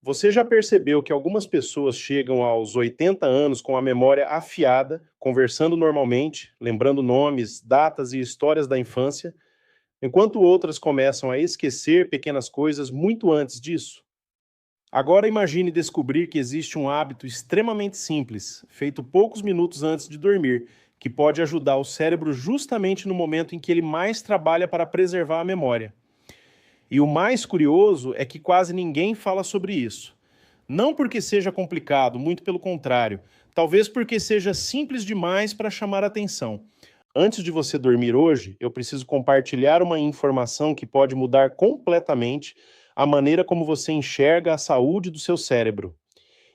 Você já percebeu que algumas pessoas chegam aos 80 anos com a memória afiada, conversando normalmente, lembrando nomes, datas e histórias da infância, enquanto outras começam a esquecer pequenas coisas muito antes disso? Agora imagine descobrir que existe um hábito extremamente simples, feito poucos minutos antes de dormir, que pode ajudar o cérebro justamente no momento em que ele mais trabalha para preservar a memória. E o mais curioso é que quase ninguém fala sobre isso. Não porque seja complicado, muito pelo contrário. Talvez porque seja simples demais para chamar atenção. Antes de você dormir hoje, eu preciso compartilhar uma informação que pode mudar completamente a maneira como você enxerga a saúde do seu cérebro.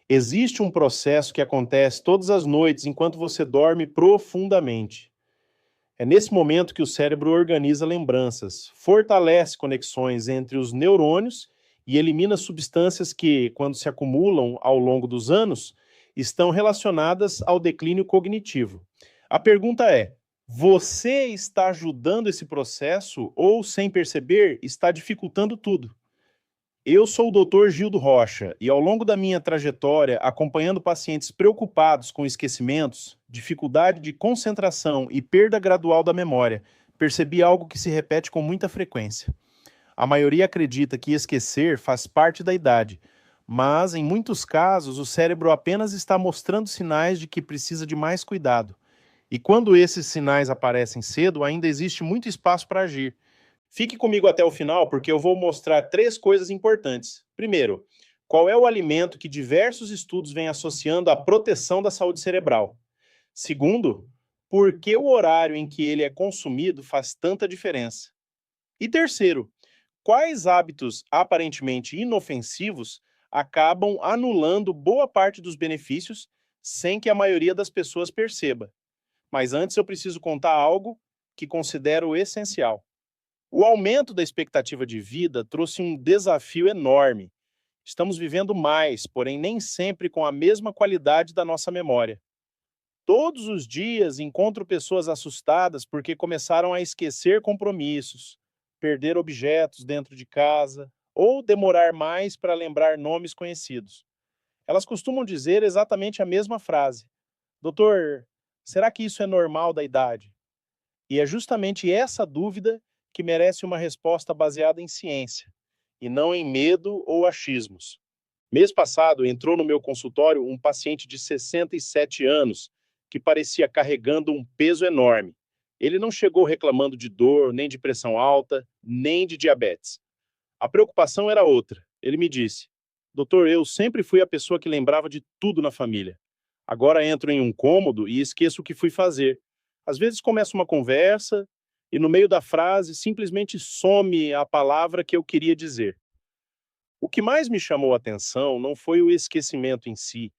Existe um processo que acontece todas as noites enquanto você dorme profundamente. É nesse momento que o cérebro organiza lembranças, fortalece conexões entre os neurônios e elimina substâncias que, quando se acumulam ao longo dos anos, estão relacionadas ao declínio cognitivo. A pergunta é: você está ajudando esse processo ou, sem perceber, está dificultando tudo? Eu sou o Dr. Gildo Rocha e, ao longo da minha trajetória, acompanhando pacientes preocupados com esquecimentos, dificuldade de concentração e perda gradual da memória, percebi algo que se repete com muita frequência. A maioria acredita que esquecer faz parte da idade, mas, em muitos casos, o cérebro apenas está mostrando sinais de que precisa de mais cuidado. E quando esses sinais aparecem cedo, ainda existe muito espaço para agir. Fique comigo até o final, porque eu vou mostrar três coisas importantes. Primeiro, qual é o alimento que diversos estudos vêm associando à proteção da saúde cerebral? Segundo, por que o horário em que ele é consumido faz tanta diferença? E terceiro, quais hábitos aparentemente inofensivos acabam anulando boa parte dos benefícios sem que a maioria das pessoas perceba? Mas antes eu preciso contar algo que considero essencial. O aumento da expectativa de vida trouxe um desafio enorme. Estamos vivendo mais, porém nem sempre com a mesma qualidade da nossa memória. Todos os dias encontro pessoas assustadas porque começaram a esquecer compromissos, perder objetos dentro de casa ou demorar mais para lembrar nomes conhecidos. Elas costumam dizer exatamente a mesma frase: Doutor, será que isso é normal da idade? E é justamente essa dúvida que merece uma resposta baseada em ciência, e não em medo ou achismos. Mês passado entrou no meu consultório um paciente de 67 anos que parecia carregando um peso enorme. Ele não chegou reclamando de dor, nem de pressão alta, nem de diabetes. A preocupação era outra. Ele me disse: Doutor, eu sempre fui a pessoa que lembrava de tudo na família. Agora entro em um cômodo e esqueço o que fui fazer. Às vezes começo uma conversa e no meio da frase simplesmente some a palavra que eu queria dizer. O que mais me chamou a atenção não foi o esquecimento em si,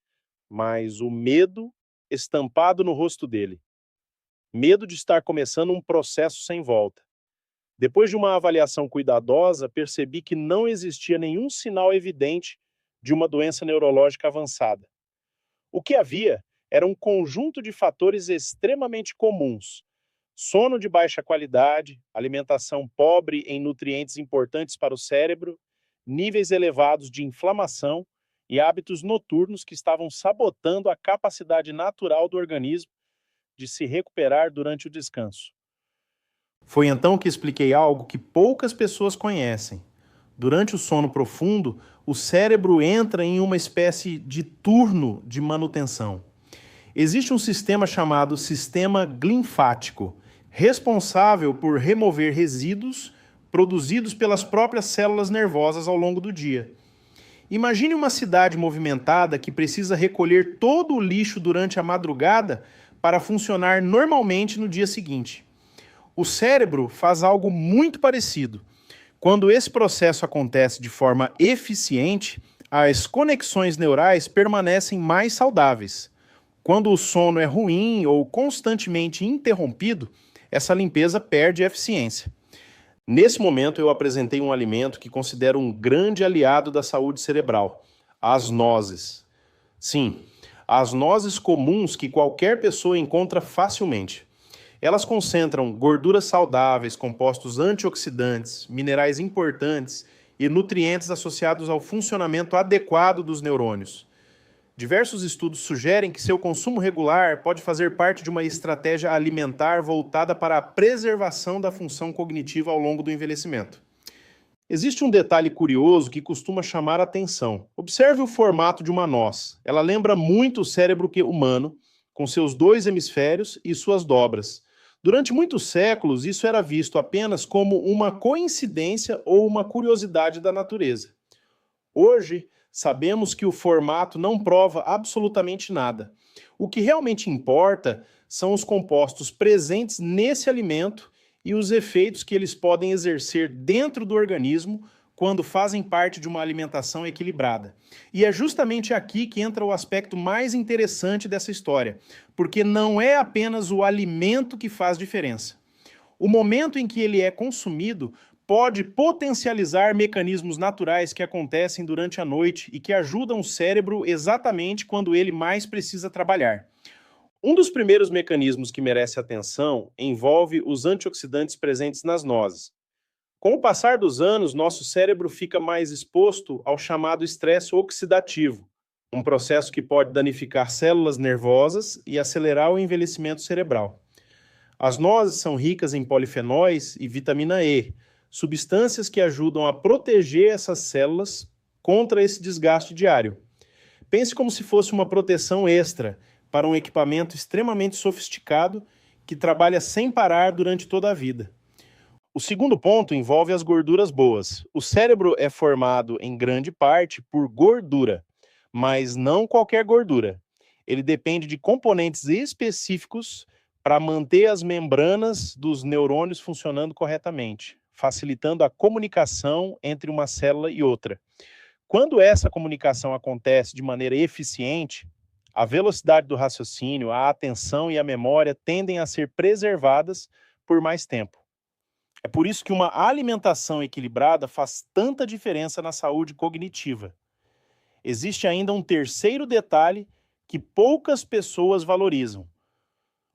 mas o medo estampado no rosto dele. Medo de estar começando um processo sem volta. Depois de uma avaliação cuidadosa, percebi que não existia nenhum sinal evidente de uma doença neurológica avançada. O que havia era um conjunto de fatores extremamente comuns: sono de baixa qualidade, alimentação pobre em nutrientes importantes para o cérebro, níveis elevados de inflamação e hábitos noturnos que estavam sabotando a capacidade natural do organismo de se recuperar durante o descanso. Foi então que expliquei algo que poucas pessoas conhecem. Durante o sono profundo, o cérebro entra em uma espécie de turno de manutenção. Existe um sistema chamado sistema linfático, responsável por remover resíduos produzidos pelas próprias células nervosas ao longo do dia. Imagine uma cidade movimentada que precisa recolher todo o lixo durante a madrugada para funcionar normalmente no dia seguinte. O cérebro faz algo muito parecido. Quando esse processo acontece de forma eficiente, as conexões neurais permanecem mais saudáveis. Quando o sono é ruim ou constantemente interrompido, essa limpeza perde eficiência. Nesse momento, eu apresentei um alimento que considero um grande aliado da saúde cerebral: as nozes. Sim, as nozes comuns que qualquer pessoa encontra facilmente. Elas concentram gorduras saudáveis, compostos antioxidantes, minerais importantes e nutrientes associados ao funcionamento adequado dos neurônios. Diversos estudos sugerem que seu consumo regular pode fazer parte de uma estratégia alimentar voltada para a preservação da função cognitiva ao longo do envelhecimento. Existe um detalhe curioso que costuma chamar a atenção. Observe o formato de uma noz. Ela lembra muito o cérebro humano, com seus dois hemisférios e suas dobras. Durante muitos séculos, isso era visto apenas como uma coincidência ou uma curiosidade da natureza. Hoje, sabemos que o formato não prova absolutamente nada. O que realmente importa são os compostos presentes nesse alimento e os efeitos que eles podem exercer dentro do organismo quando fazem parte de uma alimentação equilibrada. E é justamente aqui que entra o aspecto mais interessante dessa história, porque não é apenas o alimento que faz diferença. O momento em que ele é consumido pode potencializar mecanismos naturais que acontecem durante a noite e que ajudam o cérebro exatamente quando ele mais precisa trabalhar. Um dos primeiros mecanismos que merece atenção envolve os antioxidantes presentes nas nozes. Com o passar dos anos, nosso cérebro fica mais exposto ao chamado estresse oxidativo, um processo que pode danificar células nervosas e acelerar o envelhecimento cerebral. As nozes são ricas em polifenóis e vitamina E, substâncias que ajudam a proteger essas células contra esse desgaste diário. Pense como se fosse uma proteção extra para um equipamento extremamente sofisticado que trabalha sem parar durante toda a vida. O segundo ponto envolve as gorduras boas. O cérebro é formado em grande parte por gordura, mas não qualquer gordura. Ele depende de componentes específicos para manter as membranas dos neurônios funcionando corretamente, facilitando a comunicação entre uma célula e outra. Quando essa comunicação acontece de maneira eficiente, a velocidade do raciocínio, a atenção e a memória tendem a ser preservadas por mais tempo. É por isso que uma alimentação equilibrada faz tanta diferença na saúde cognitiva. Existe ainda um terceiro detalhe que poucas pessoas valorizam.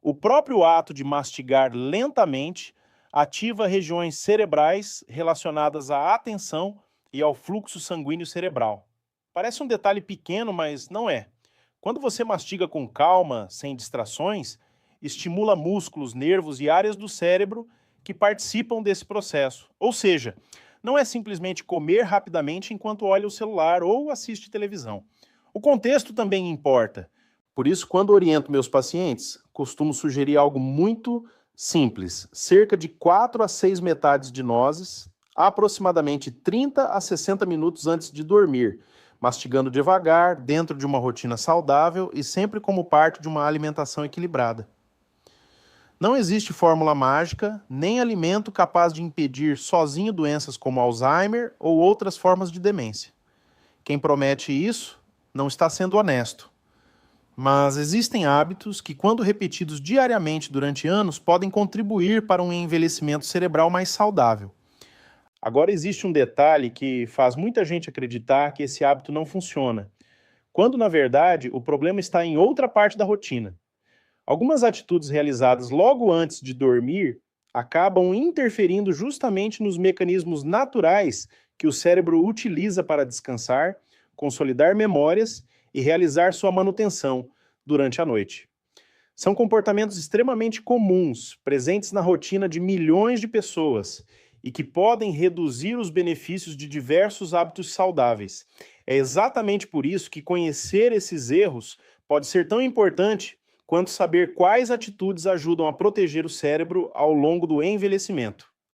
O próprio ato de mastigar lentamente ativa regiões cerebrais relacionadas à atenção e ao fluxo sanguíneo cerebral. Parece um detalhe pequeno, mas não é. Quando você mastiga com calma, sem distrações, estimula músculos, nervos e áreas do cérebro que participam desse processo. Ou seja, não é simplesmente comer rapidamente enquanto olha o celular ou assiste televisão. O contexto também importa. Por isso, quando oriento meus pacientes, costumo sugerir algo muito simples. Cerca de 4 a 6 metades de nozes, aproximadamente 30 a 60 minutos antes de dormir, mastigando devagar, dentro de uma rotina saudável e sempre como parte de uma alimentação equilibrada. Não existe fórmula mágica, nem alimento capaz de impedir sozinho doenças como Alzheimer ou outras formas de demência. Quem promete isso não está sendo honesto. Mas existem hábitos que, quando repetidos diariamente durante anos, podem contribuir para um envelhecimento cerebral mais saudável. Agora existe um detalhe que faz muita gente acreditar que esse hábito não funciona, quando, na verdade, o problema está em outra parte da rotina. Algumas atitudes realizadas logo antes de dormir acabam interferindo justamente nos mecanismos naturais que o cérebro utiliza para descansar, consolidar memórias e realizar sua manutenção durante a noite. São comportamentos extremamente comuns, presentes na rotina de milhões de pessoas e que podem reduzir os benefícios de diversos hábitos saudáveis. É exatamente por isso que conhecer esses erros pode ser tão importante quanto saber quais atitudes ajudam a proteger o cérebro ao longo do envelhecimento.